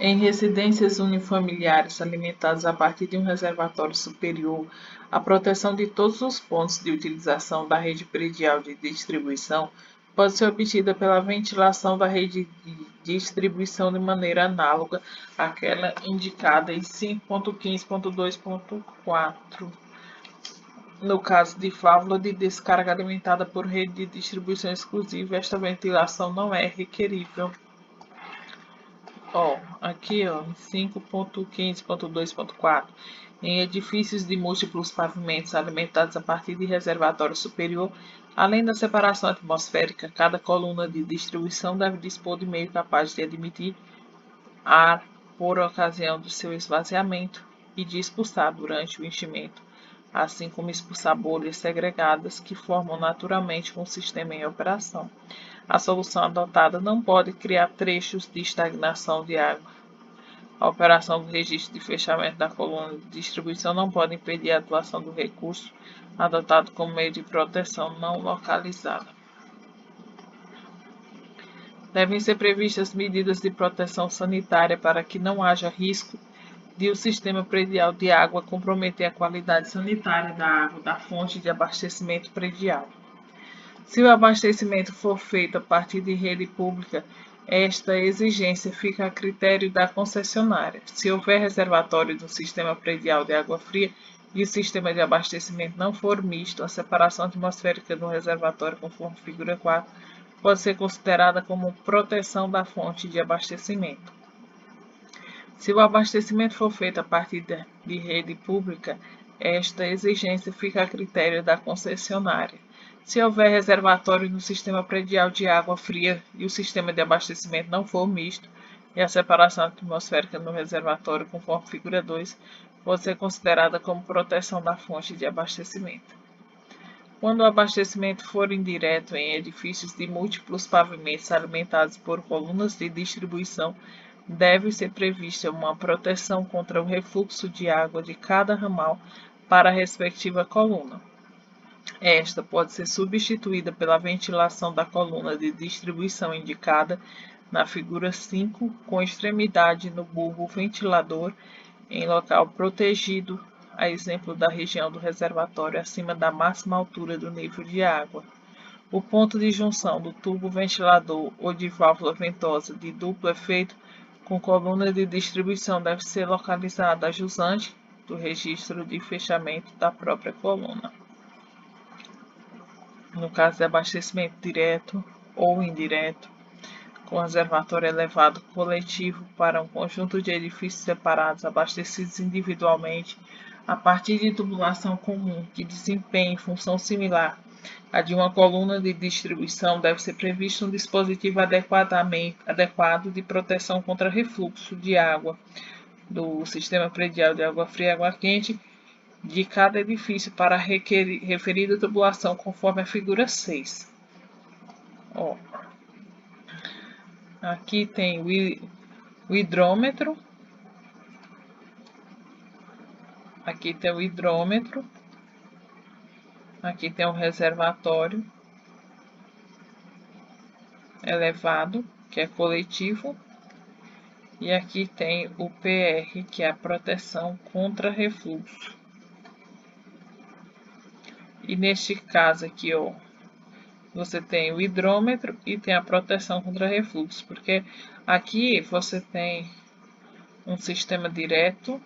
Em residências unifamiliares alimentadas a partir de um reservatório superior, a proteção de todos os pontos de utilização da rede predial de distribuição pode ser obtida pela ventilação da rede de distribuição de maneira análoga àquela indicada em 5.15.2.4. No caso de válvula de descarga alimentada por rede de distribuição exclusiva, esta ventilação não é requerível. Aqui, 5.15.2.4. Em edifícios de múltiplos pavimentos alimentados a partir de reservatório superior, além da separação atmosférica, cada coluna de distribuição deve dispor de meio capaz de admitir ar por ocasião do seu esvaziamento e de expulsar durante o enchimento, assim como expulsar bolhas segregadas que formam naturalmente um sistema em operação. A solução adotada não pode criar trechos de estagnação de água. A operação do registro de fechamento da coluna de distribuição não pode impedir a atuação do recurso adotado como meio de proteção não localizada. Devem ser previstas medidas de proteção sanitária para que não haja risco de o sistema predial de água comprometer a qualidade sanitária da água da fonte de abastecimento predial. Se o abastecimento for feito a partir de rede pública, esta exigência fica a critério da concessionária. Se houver reservatório do sistema predial de água fria e o sistema de abastecimento não for misto, a separação atmosférica do reservatório, conforme figura 4, pode ser considerada como proteção da fonte de abastecimento. Se o abastecimento for feito a partir de rede pública, esta exigência fica a critério da concessionária. Se houver reservatório no sistema predial de água fria e o sistema de abastecimento não for misto, e a separação atmosférica no reservatório, conforme figura 2, pode ser considerada como proteção da fonte de abastecimento. Quando o abastecimento for indireto em edifícios de múltiplos pavimentos alimentados por colunas de distribuição, deve ser prevista uma proteção contra o refluxo de água de cada ramal para a respectiva coluna. Esta pode ser substituída pela ventilação da coluna de distribuição indicada na figura 5, com extremidade no bulbo ventilador em local protegido, a exemplo da região do reservatório acima da máxima altura do nível de água. O ponto de junção do tubo ventilador ou de válvula ventosa de duplo efeito com coluna de distribuição deve ser localizado a jusante do registro de fechamento da própria coluna. No caso de abastecimento direto ou indireto, com reservatório elevado coletivo para um conjunto de edifícios separados abastecidos individualmente a partir de tubulação comum que desempenhe função similar à de uma coluna de distribuição, deve ser previsto um dispositivo adequado de proteção contra refluxo de água do sistema predial de água fria e água quente de cada edifício para a referida tubulação, conforme a figura 6. Aqui tem o hidrômetro. Aqui tem o hidrômetro. Aqui tem o reservatório elevado, que é coletivo. E aqui tem o PR, que é a proteção contra refluxo. E neste caso aqui, você tem o hidrômetro e tem a proteção contra refluxo, porque aqui você tem um sistema direto,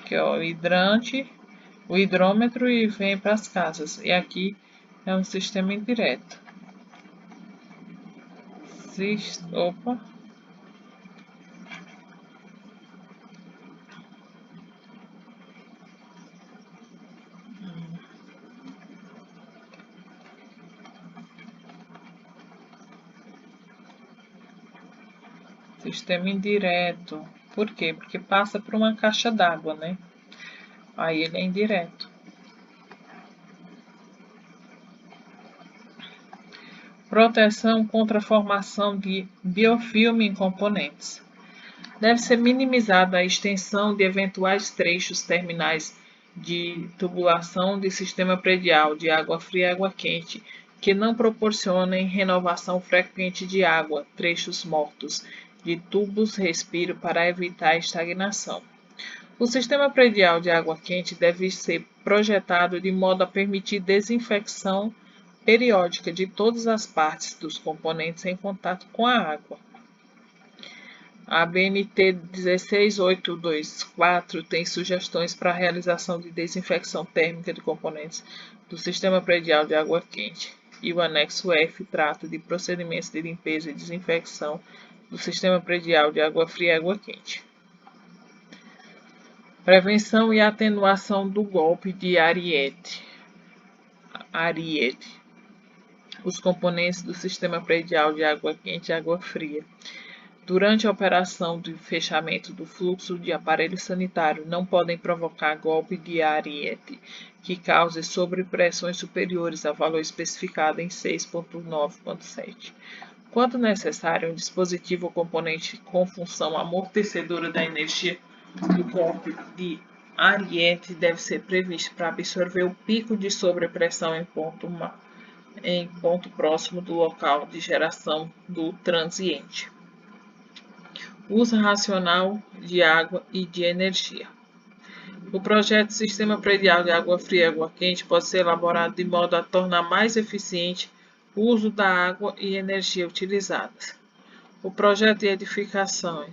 que é o hidrante, o hidrômetro e vem para as casas. E aqui é um sistema indireto. Sistema indireto. Por quê? Porque passa por uma caixa d'água, né? Aí ele é indireto. Proteção contra a formação de biofilme em componentes. Deve ser minimizada a extensão de eventuais trechos terminais de tubulação de sistema predial de água fria e água quente que não proporcionem renovação frequente de água, trechos mortos de tubos respiro para evitar estagnação. O sistema predial de água quente deve ser projetado de modo a permitir desinfecção periódica de todas as partes dos componentes em contato com a água. A BNT 16824 tem sugestões para a realização de desinfecção térmica de componentes do sistema predial de água quente, e o anexo F trata de procedimentos de limpeza e desinfecção do sistema predial de água fria e água quente. Prevenção e atenuação do golpe de Ariete. Os componentes do sistema predial de água quente e água fria. Durante a operação de fechamento do fluxo de aparelho sanitário, não podem provocar golpe de Ariete, que cause sobrepressões superiores ao valor especificado em 6.9.7. Quando necessário, um dispositivo ou componente com função amortecedora da energia do golpe de Ariete deve ser previsto para absorver o pico de sobrepressão em ponto próximo do local de geração do transiente. Uso racional de água e de energia. O projeto Sistema Predial de Água Fria e Água Quente pode ser elaborado de modo a tornar mais eficiente o uso da água e energia utilizadas. O projeto de edificação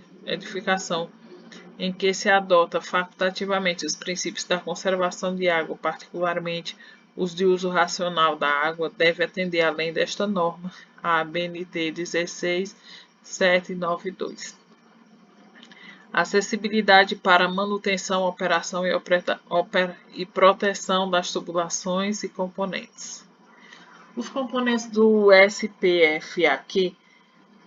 em que se adota facultativamente os princípios da conservação de água, particularmente os de uso racional da água, deve atender, além desta norma, a ABNT 16792. Acessibilidade para manutenção, operação e proteção das tubulações e componentes. Os componentes do SPFAQ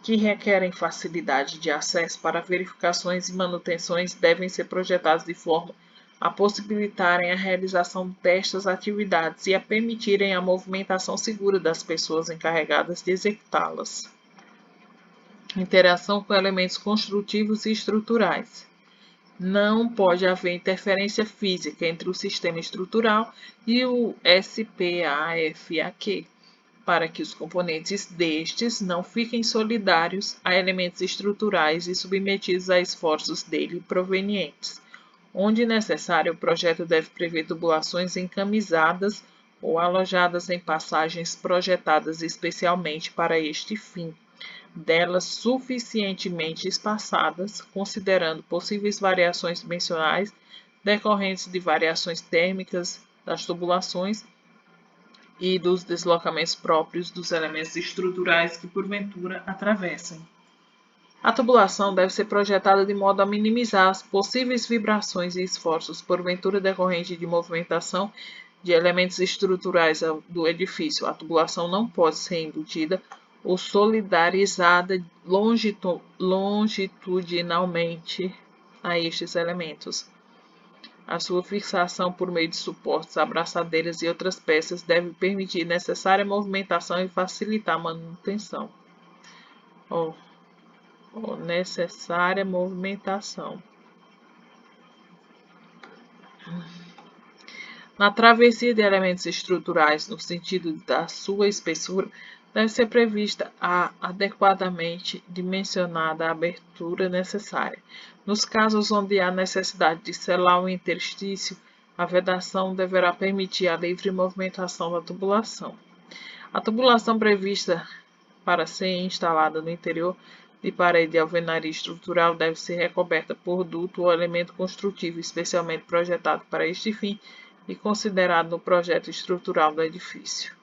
que requerem facilidade de acesso para verificações e manutenções devem ser projetados de forma a possibilitarem a realização destas atividades e a permitirem a movimentação segura das pessoas encarregadas de executá-las. Interação com elementos construtivos e estruturais. Não pode haver interferência física entre o sistema estrutural e o SPAFAQ, para que os componentes destes não fiquem solidários a elementos estruturais e submetidos a esforços dele provenientes. Onde necessário, o projeto deve prever tubulações encamisadas ou alojadas em passagens projetadas especialmente para este fim, delas suficientemente espaçadas, considerando possíveis variações dimensionais decorrentes de variações térmicas das tubulações e dos deslocamentos próprios dos elementos estruturais que porventura atravessem. A tubulação deve ser projetada de modo a minimizar as possíveis vibrações e esforços porventura decorrentes de movimentação de elementos estruturais do edifício. A tubulação não pode ser embutida ou solidarizada longitudinalmente a estes elementos. A sua fixação por meio de suportes, abraçadeiras e outras peças deve permitir necessária movimentação e facilitar a manutenção. Necessária movimentação. Na travessia de elementos estruturais, no sentido da sua espessura, deve ser prevista a adequadamente dimensionada abertura necessária. Nos casos onde há necessidade de selar o interstício, a vedação deverá permitir a livre movimentação da tubulação. A tubulação prevista para ser instalada no interior de parede de alvenaria estrutural deve ser recoberta por duto ou elemento construtivo especialmente projetado para este fim e considerado no projeto estrutural do edifício.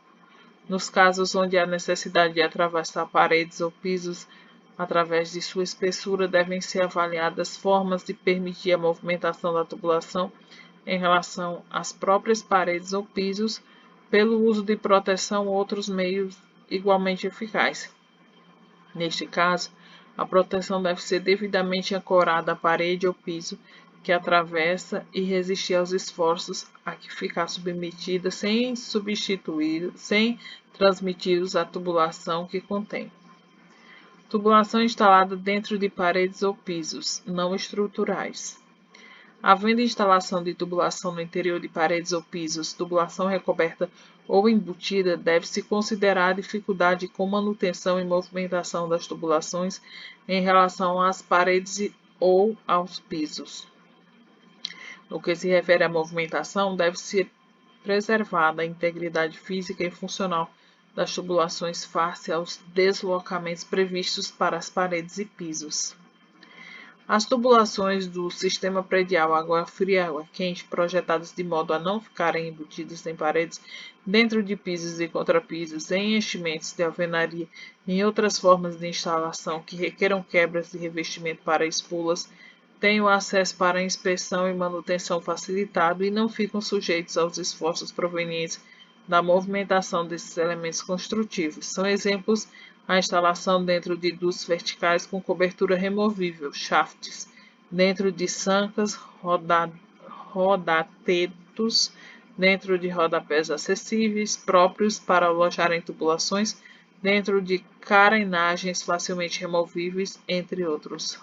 Nos casos onde há necessidade de atravessar paredes ou pisos através de sua espessura, devem ser avaliadas formas de permitir a movimentação da tubulação em relação às próprias paredes ou pisos, pelo uso de proteção ou outros meios igualmente eficazes. Neste caso, a proteção deve ser devidamente ancorada à parede ou piso que atravessa e resistir aos esforços a que ficar submetida sem transmitir-os à tubulação que contém. Tubulação instalada dentro de paredes ou pisos não estruturais. Havendo instalação de tubulação no interior de paredes ou pisos, tubulação recoberta ou embutida, deve-se considerar a dificuldade com manutenção e movimentação das tubulações em relação às paredes ou aos pisos. No que se refere à movimentação, deve-se preservada a integridade física e funcional das tubulações face aos deslocamentos previstos para as paredes e pisos. As tubulações do sistema predial água fria e água quente, projetadas de modo a não ficarem embutidas em paredes, dentro de pisos e contrapisos, em enchimentos de alvenaria e em outras formas de instalação que requeram quebras de revestimento para espulas, têm o acesso para inspeção e manutenção facilitado e não ficam sujeitos aos esforços provenientes da movimentação desses elementos construtivos. São exemplos a instalação dentro de dutos verticais com cobertura removível, shafts, dentro de sancas, rodatetos, dentro de rodapés acessíveis, próprios para alojar em tubulações, dentro de carenagens facilmente removíveis, entre outros.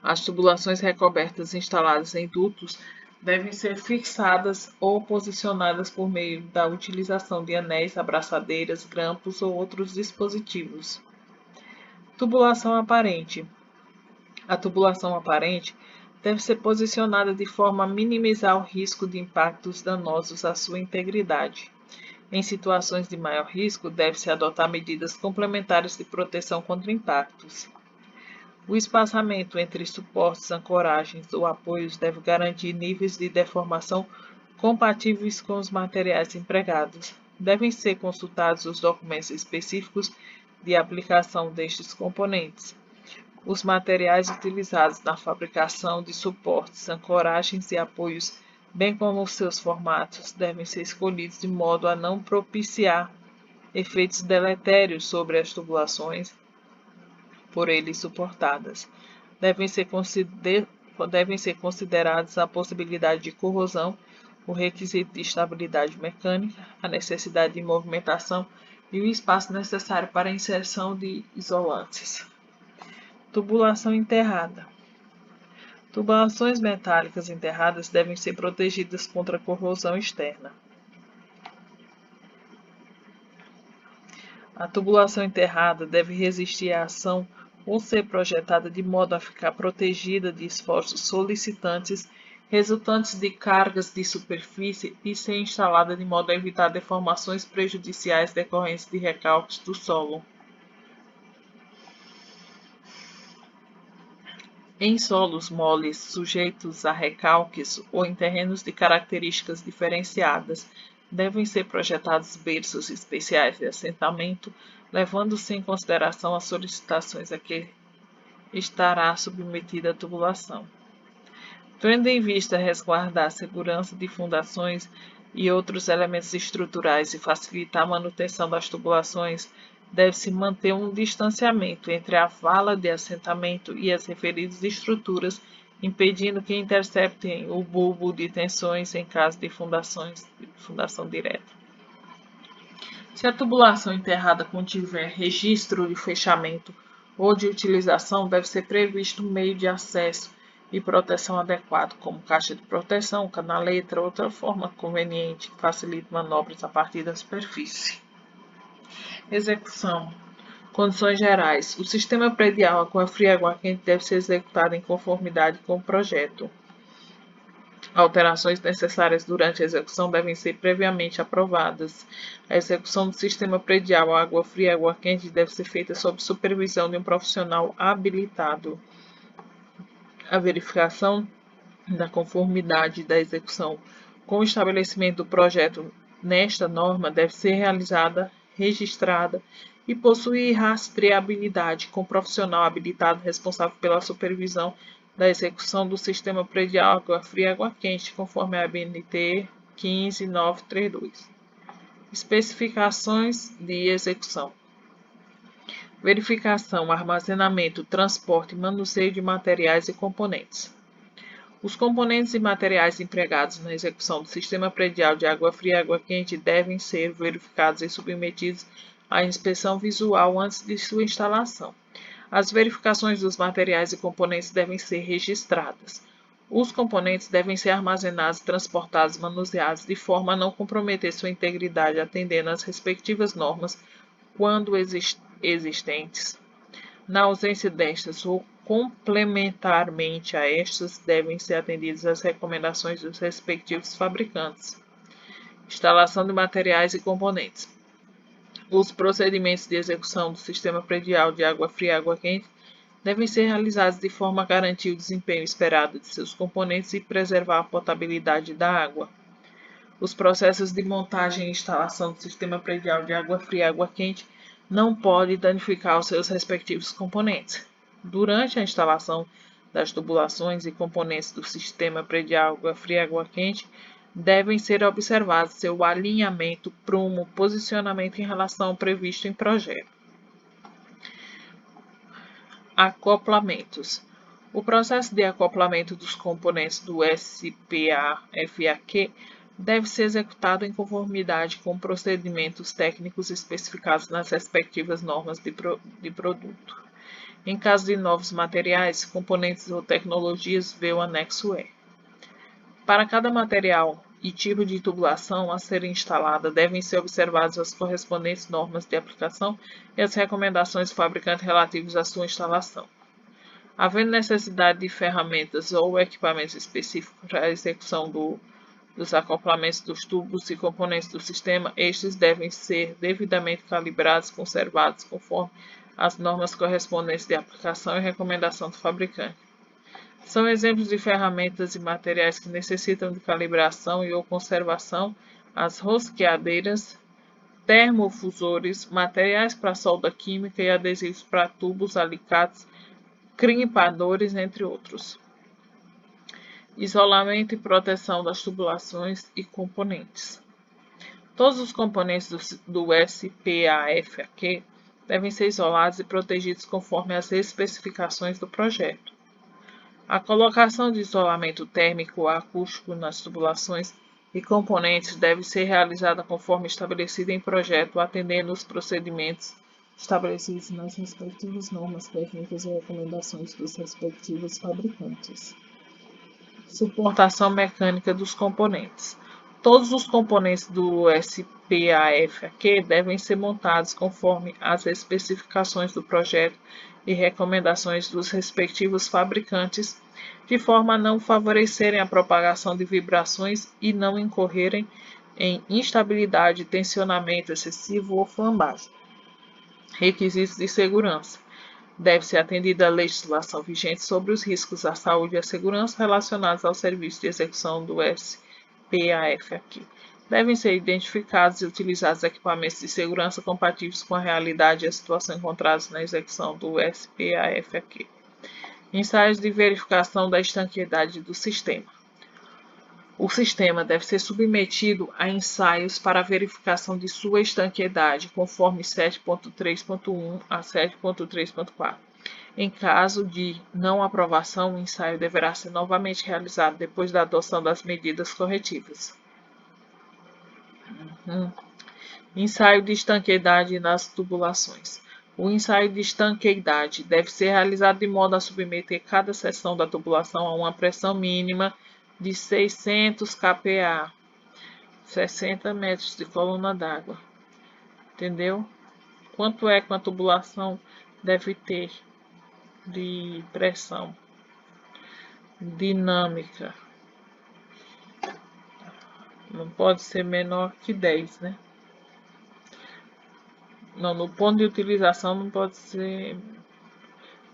As tubulações recobertas instaladas em dutos devem ser fixadas ou posicionadas por meio da utilização de anéis, abraçadeiras, grampos ou outros dispositivos. Tubulação aparente. A tubulação aparente deve ser posicionada de forma a minimizar o risco de impactos danosos à sua integridade. Em situações de maior risco, deve-se adotar medidas complementares de proteção contra impactos. O espaçamento entre suportes, ancoragens ou apoios deve garantir níveis de deformação compatíveis com os materiais empregados. Devem ser consultados os documentos específicos de aplicação destes componentes. Os materiais utilizados na fabricação de suportes, ancoragens e apoios, bem como os seus formatos, devem ser escolhidos de modo a não propiciar efeitos deletérios sobre as tubulações por eles suportadas. Devem ser considerados a possibilidade de corrosão, o requisito de estabilidade mecânica, a necessidade de movimentação e o espaço necessário para a inserção de isolantes. Tubulação enterrada. Tubulações metálicas enterradas devem ser protegidas contra corrosão externa. A tubulação enterrada deve resistir à ação ou ser projetada de modo a ficar protegida de esforços solicitantes resultantes de cargas de superfície e ser instalada de modo a evitar deformações prejudiciais decorrentes de recalques do solo. Em solos moles sujeitos a recalques ou em terrenos de características diferenciadas, devem ser projetados berços especiais de assentamento, levando-se em consideração as solicitações a que estará submetida a tubulação. Tendo em vista resguardar a segurança de fundações e outros elementos estruturais e facilitar a manutenção das tubulações, deve-se manter um distanciamento entre a vala de assentamento e as referidas estruturas, impedindo que interceptem o bulbo de tensões em caso de fundação direta. Se a tubulação enterrada contiver registro de fechamento ou de utilização, deve ser previsto um meio de acesso e proteção adequado, como caixa de proteção, canaleta ou outra forma conveniente que facilite manobras a partir da superfície. Execução. Condições gerais. O sistema predial água fria e água quente deve ser executado em conformidade com o projeto. Alterações necessárias durante a execução devem ser previamente aprovadas. A execução do sistema predial água fria e água quente deve ser feita sob supervisão de um profissional habilitado. A verificação da conformidade da execução com o estabelecimento do projeto nesta norma deve ser realizada, registrada e possuir rastreabilidade com o profissional habilitado responsável pela supervisão da execução do sistema predial água fria e água quente, conforme a ABNT 15932. Especificações de execução. Verificação, armazenamento, transporte e manuseio de materiais e componentes. Os componentes e materiais empregados na execução do sistema predial de água fria e água quente devem ser verificados e submetidos à inspeção visual antes de sua instalação. As verificações dos materiais e componentes devem ser registradas. Os componentes devem ser armazenados, transportados e manuseados de forma a não comprometer sua integridade, atendendo às respectivas normas quando existentes. Na ausência destas ou complementarmente a estas, devem ser atendidas as recomendações dos respectivos fabricantes. Instalação de materiais e componentes. Os procedimentos de execução do sistema predial de água fria e água quente devem ser realizados de forma a garantir o desempenho esperado de seus componentes e preservar a potabilidade da água. Os processos de montagem e instalação do sistema predial de água fria e água quente não podem danificar os seus respectivos componentes. Durante a instalação das tubulações e componentes do sistema predial água fria e água quente, devem ser observados seu alinhamento, prumo, posicionamento em relação ao previsto em projeto. Acoplamentos. O processo de acoplamento dos componentes do SPA-FAQ deve ser executado em conformidade com procedimentos técnicos especificados nas respectivas normas de produto. Em caso de novos materiais, componentes ou tecnologias, vê o anexo E. Para cada material e tipo de tubulação a ser instalada, devem ser observadas as correspondentes normas de aplicação e as recomendações do fabricante relativas à sua instalação. Havendo necessidade de ferramentas ou equipamentos específicos para a execução dos acoplamentos dos tubos e componentes do sistema, estes devem ser devidamente calibrados e conservados conforme as normas correspondentes de aplicação e recomendação do fabricante. São exemplos de ferramentas e materiais que necessitam de calibração e ou conservação: as rosqueadeiras, termofusores, materiais para solda química e adesivos para tubos, alicates, crimpadores, entre outros. Isolamento e proteção das tubulações e componentes. Todos os componentes do SPA-FAQ devem ser isolados e protegidos conforme as especificações do projeto. A colocação de isolamento térmico ou acústico nas tubulações e componentes deve ser realizada conforme estabelecido em projeto, atendendo os procedimentos estabelecidos nas respectivas normas técnicas e recomendações dos respectivos fabricantes. Suportação mecânica dos componentes. Todos os componentes do SPA-FAQ devem ser montados conforme as especificações do projeto e recomendações dos respectivos fabricantes, de forma a não favorecerem a propagação de vibrações e não incorrerem em instabilidade, tensionamento excessivo ou flambagem. Requisitos de segurança. Deve ser atendida a legislação vigente sobre os riscos à saúde e à segurança relacionados ao serviço de execução do SPA-FAQ. Devem ser identificados e utilizados equipamentos de segurança compatíveis com a realidade e a situação encontradas na execução do SPA-FAQ. Ensaios de verificação da estanqueidade do sistema. O sistema deve ser submetido a ensaios para a verificação de sua estanqueidade, conforme 7.3.1 a 7.3.4. Em caso de não aprovação, o ensaio deverá ser novamente realizado depois da adoção das medidas corretivas. Ensaio de estanqueidade nas tubulações. O ensaio de estanqueidade deve ser realizado de modo a submeter cada seção da tubulação a uma pressão mínima de 600 kPa, 60 metros de coluna d'água. Entendeu? Quanto é que uma tubulação deve ter de pressão dinâmica? Não pode ser menor que 10, né? Não, no ponto de utilização não pode ser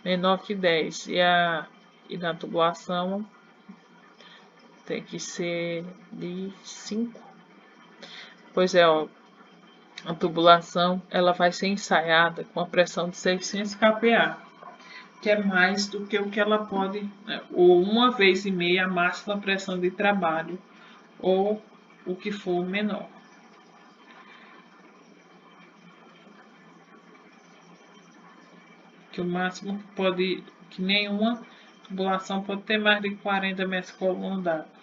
menor que 10. E na tubulação tem que ser de 5. Pois é, ó, a tubulação ela vai ser ensaiada com a pressão de 600 kPa, que é mais do que o que ela pode, né, ou 1,5 a máxima pressão de trabalho, ou o que for menor. Que o máximo pode, que nenhuma tubulação pode ter mais de 40 metros coluna d'água.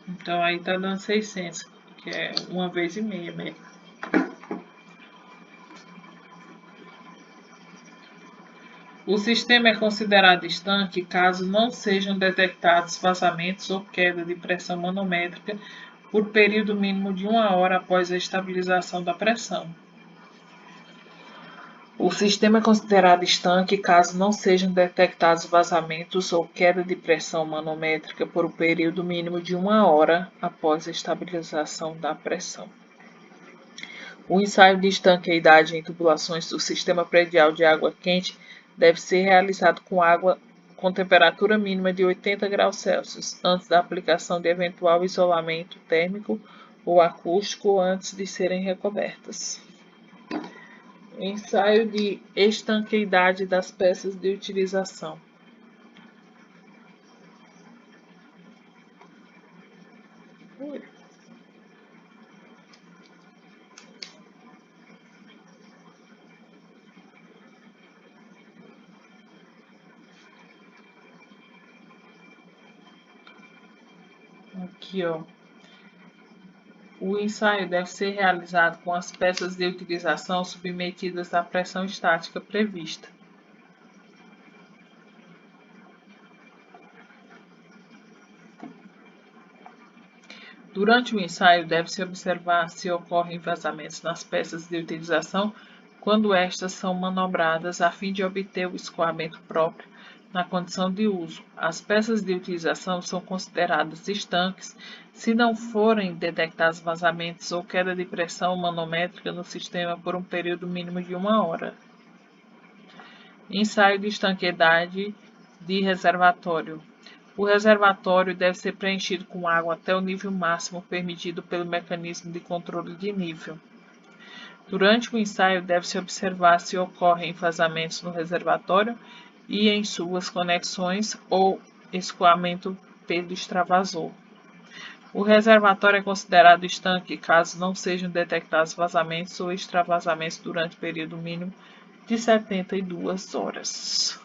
Então aí tá dando 600, que é 1,5 mesmo. O sistema é considerado estanque caso não sejam detectados vazamentos ou queda de pressão manométrica por período mínimo de 1 hora após a estabilização da pressão. O sistema é considerado estanque caso não sejam detectados vazamentos ou queda de pressão manométrica por um período mínimo de 1 hora após a estabilização da pressão. O ensaio de estanqueidade em tubulações do sistema predial de água quente deve ser realizado com água com temperatura mínima de 80 graus Celsius, antes da aplicação de eventual isolamento térmico ou acústico ou antes de serem recobertas. Ensaio de estanqueidade das peças de utilização. Aqui, ó. O ensaio deve ser realizado com as peças de utilização submetidas à pressão estática prevista. Durante o ensaio, deve-se observar se ocorrem vazamentos nas peças de utilização quando estas são manobradas a fim de obter o escoamento próprio na condição de uso. As peças de utilização são consideradas estanques se não forem detectados vazamentos ou queda de pressão manométrica no sistema por um período mínimo de 1 hora. Ensaio de estanqueidade de reservatório. O reservatório deve ser preenchido com água até o nível máximo permitido pelo mecanismo de controle de nível. Durante o ensaio, deve-se observar se ocorrem vazamentos no reservatório e em suas conexões ou escoamento pelo extravasor. O reservatório é considerado estanque caso não sejam detectados vazamentos ou extravasamentos durante o período mínimo de 72 horas.